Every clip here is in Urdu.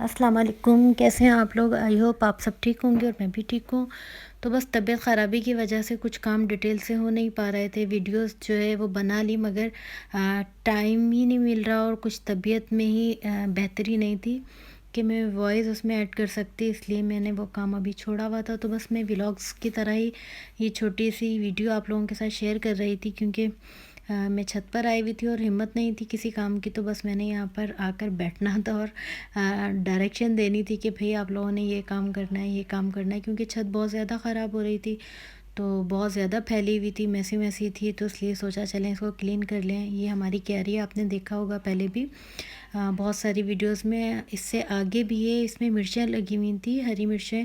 السلام علیکم، کیسے ہیں آپ لوگ؟ آئی ہوپ آپ سب ٹھیک ہوں گے اور میں بھی ٹھیک ہوں۔ تو بس طبیعت خرابی کی وجہ سے کچھ کام ڈیٹیل سے ہو نہیں پا رہے تھے، ویڈیوز جو ہے وہ بنا لی مگر ٹائم ہی نہیں مل رہا، اور کچھ طبیعت میں ہی بہتری نہیں تھی کہ میں وائس اس میں ایڈ کر سکتی، اس لیے میں نے وہ کام ابھی چھوڑا ہوا تھا۔ تو بس میں ولاگز کی طرح ہی یہ چھوٹی سی ویڈیو آپ لوگوں کے ساتھ شیئر کر رہی تھی، کیونکہ میں چھت پر آئی ہوئی تھی اور ہمت نہیں تھی کسی کام کی، تو بس میں نے یہاں پر آ کر بیٹھنا تھا اور ڈائریکشن دینی تھی کہ بھئی آپ لوگوں نے یہ کام کرنا ہے، یہ کام کرنا ہے، کیونکہ چھت بہت زیادہ خراب ہو رہی تھی، تو بہت زیادہ پھیلی ہوئی تھی، میسی میسی تھی، تو اس لیے سوچا چلیں اس کو کلین کر لیں۔ یہ ہماری کیری آپ نے دیکھا ہوگا پہلے بھی بہت ساری ویڈیوز میں، اس سے آگے بھی ہے، اس میں مرچیں لگی ہوئی تھی، ہری مرچیں،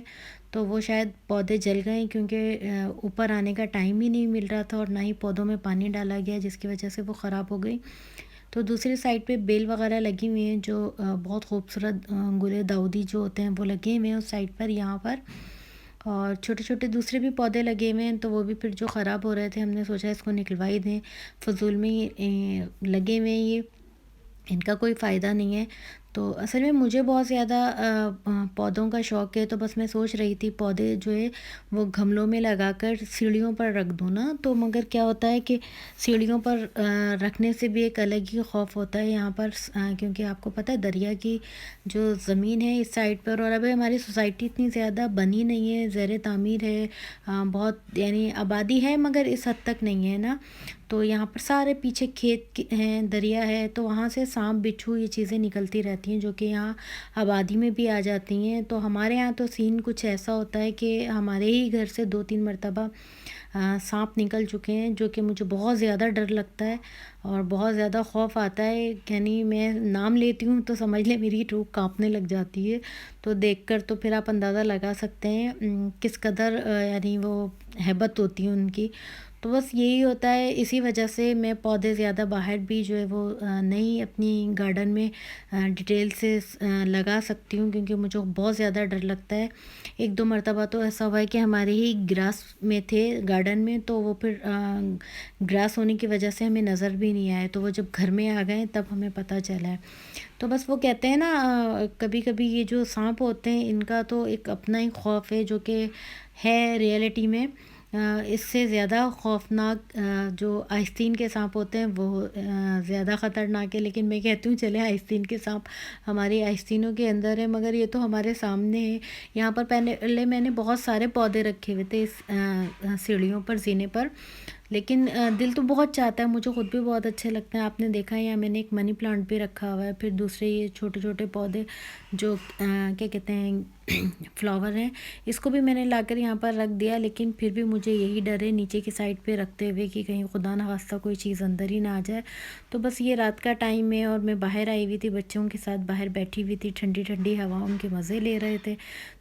تو وہ شاید پودے جل گئے کیونکہ اوپر آنے کا ٹائم ہی نہیں مل رہا تھا، اور نہ ہی پودوں میں پانی ڈالا گیا، جس کی وجہ سے وہ خراب ہو گئی۔ تو دوسری سائڈ پہ بیل وغیرہ لگی ہوئی ہیں، جو بہت خوبصورت گل داؤدی جو ہوتے ہیں وہ لگے ہوئے ہیں اس سائڈ پر، یہاں پر، اور چھوٹے چھوٹے دوسرے بھی پودے لگے ہوئے ہیں، تو وہ بھی پھر جو خراب ہو رہے تھے ہم نے سوچا اس کو نکلوا ہی دیں، فضول میں لگے ہوئے ہیں یہ، ان کا کوئی فائدہ نہیں ہے۔ تو اصل میں مجھے بہت زیادہ پودوں کا شوق ہے، تو بس میں سوچ رہی تھی پودے جو ہے وہ گملوں میں لگا کر سیڑھیوں پر رکھ دوں نا، تو مگر کیا ہوتا ہے کہ سیڑھیوں پر رکھنے سے بھی ایک الگ ہی خوف ہوتا ہے یہاں پر، کیونکہ آپ کو پتہ ہے دریا کی جو زمین ہے اس سائڈ پر، اور ابھی ہماری سوسائٹی اتنی زیادہ بنی نہیں ہے، زیر تعمیر ہے، بہت یعنی آبادی ہے مگر اس حد تک نہیں ہے نا، تو یہاں پر سارے پیچھے کھیت ہیں، دریا ہے، تو وہاں سے سانپ بچھو یہ چیزیں نکلتی رہتی ہیں جو کہ یہاں آبادی میں بھی آ جاتی ہیں۔ تو ہمارے یہاں تو سین کچھ ایسا ہوتا ہے کہ ہمارے ہی گھر سے 2-3 مرتبہ سانپ نکل چکے ہیں، جو کہ مجھے بہت زیادہ ڈر لگتا ہے اور بہت زیادہ خوف آتا ہے، یعنی میں نام لیتی ہوں تو سمجھ لیں میری روح کانپنے لگ جاتی ہے، تو دیکھ کر تو پھر آپ اندازہ لگا سکتے ہیں کس قدر یعنی وہ ہیبت ہوتی ہے ان کی۔ تو بس یہی ہوتا ہے، اسی وجہ سے میں پودے زیادہ باہر بھی جو ہے وہ نہیں اپنی گارڈن میں ڈیٹیل سے لگا سکتی ہوں، کیونکہ مجھے بہت زیادہ ڈر لگتا ہے۔ 1-2 مرتبہ تو ایسا ہوا ہے کہ ہمارے ہی گراس میں تھے گارڈن میں، تو وہ پھر گراس ہونے کی وجہ سے ہمیں نظر بھی نہیں آئے، تو وہ جب گھر میں آ گئے تب ہمیں پتہ چلا ہے۔ تو بس وہ کہتے ہیں نا کبھی کبھی یہ جو سانپ ہوتے ہیں ان کا تو ایک اپنا ہی خوف ہے، جو کہ ہے ریئلٹی میں اس سے زیادہ خوفناک جو آستین کے سانپ ہوتے ہیں وہ زیادہ خطرناک ہے، لیکن میں کہتی ہوں چلے آستین کے سانپ ہماری آستینوں کے اندر ہے، مگر یہ تو ہمارے سامنے ہے۔ یہاں پر پہلے میں نے بہت سارے پودے رکھے ہوئے تھے اس سیڑھیوں پر، زینے پر، لیکن دل تو بہت چاہتا ہے، مجھے خود بھی بہت اچھے لگتے ہیں۔ آپ نے دیکھا ہے یہاں میں نے ایک منی پلانٹ بھی رکھا ہوا ہے، پھر دوسرے یہ چھوٹے چھوٹے پودے جو کیا کہتے ہیں فلاور ہیں، اس کو بھی میں نے لا کر یہاں پر رکھ دیا، لیکن پھر بھی مجھے یہی ڈر ہے نیچے کی سائڈ پہ رکھتے ہوئے کہ کہیں خدا نہ خواستہ کوئی چیز اندر ہی نہ آ جائے۔ تو بس یہ رات کا ٹائم ہے اور میں باہر آئی ہوئی تھی، بچوں کے ساتھ باہر بیٹھی ہوئی تھی، ٹھنڈی ٹھنڈی ہواؤں کے مزے لے رہے تھے۔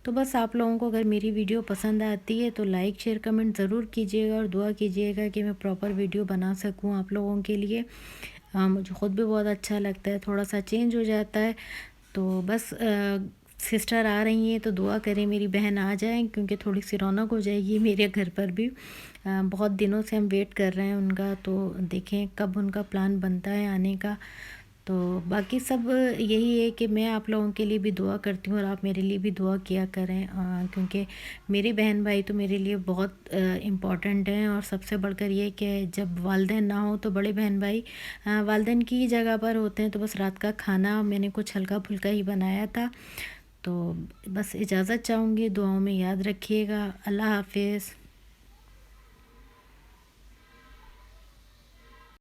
تو بس آپ لوگوں کو اگر میری ویڈیو پسند آتی ہے تو لائک شیئر کمنٹ ضرور کیجیے گا، اور دعا کیجیے گا کہ میں پراپر ویڈیو بنا سکوں آپ لوگوں کے لیے۔ مجھے خود بھی بہت اچھا لگتا ہے، تھوڑا سا چینج ہو جاتا ہے۔ تو بس سسٹر آ رہی ہیں تو دعا کریں میری بہن آ جائیں، کیونکہ تھوڑی سی رونق ہو جائے گی میرے گھر پر بھی۔ بہت دنوں سے ہم ویٹ کر رہے ہیں ان کا، تو دیکھیں کب ان کا پلان بنتا ہے آنے کا۔ تو باقی سب یہی ہے کہ میں آپ لوگوں کے لیے بھی دعا کرتی ہوں اور آپ میرے لیے بھی دعا کیا کریں، کیونکہ میرے بہن بھائی تو میرے لیے بہت امپورٹنٹ ہیں، اور سب سے بڑھ کر یہ کہ جب والدین نہ ہوں تو بڑے بہن بھائی والدین کی ہی جگہ پر ہوتے ہیں۔ تو بس رات کا کھانا میں نے کچھ ہلکا پھلکا ہی بنایا تھا، تو بس اجازت چاہوں گی، دعاؤں میں یاد رکھیے گا۔ اللہ حافظ۔